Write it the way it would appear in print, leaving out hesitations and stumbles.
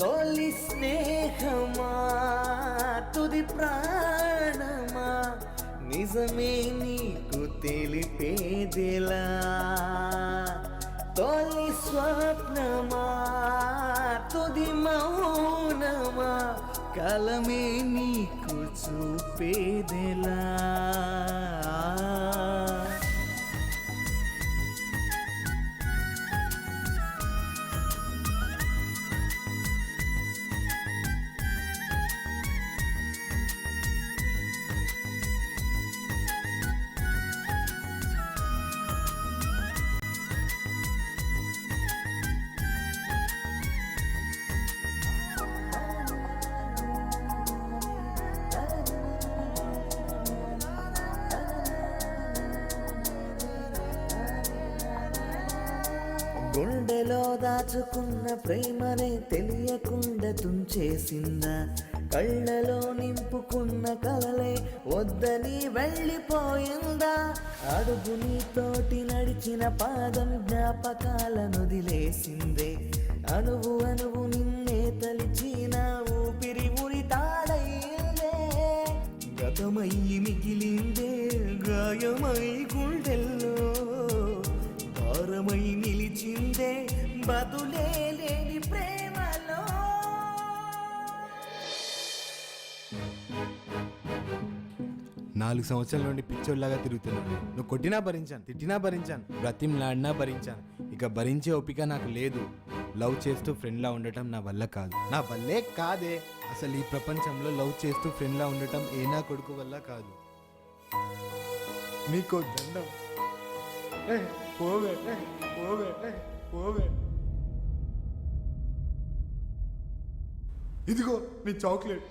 తొలి స్నేహమా తుది ప్రాణమా నిజమే నీకు తెలిపేదిలా తొలి స్వప్నమా తుది మౌనమా కలమే నీకు చూపేదిలా గుండెలో దాచుకున్న ప్రేమనే తెలియకుండా తుంచేసిందా కళ్ళలో నింపుకున్న కలలే వద్దని వెళ్ళిపోయిందా అడుగు నీతోటి నడిచిన పాదం జ్ఞాపకాలను వదిలేసిందే అనువు అనువు నిన్నే తలిచిన ఊపిరి ఉరి తాడయ్యిందే గతమయ్యి మిగిలిందే గాయమై గుండెల్లో భారమై నిలిచిందే బదులే లేని ప్రేమలో 4 సంవత్సరాల నుండి పిచ్చోళ్ళలాగా తిరుగుతున్నాను. నువ్వు కొట్టినా భరించాను, తిట్టినా భరించాను, బ్రతిమలాడినా భరించాను. ఇక భరించే ఓపిక నాకు లేదు. లవ్ చేస్తూ ఫ్రెండ్లా ఉండటం నా వల్ల కాదు. నా వల్లే కాదే. అసలు ఈ ప్రపంచంలో లవ్ చేస్తూ ఫ్రెండ్లా ఉండటం ఏ నా కొడుకు వల్ల కాదు. నీకో దండం. పోవే పోవే పోవే. ఇదిగో నీ చాక్లెట్.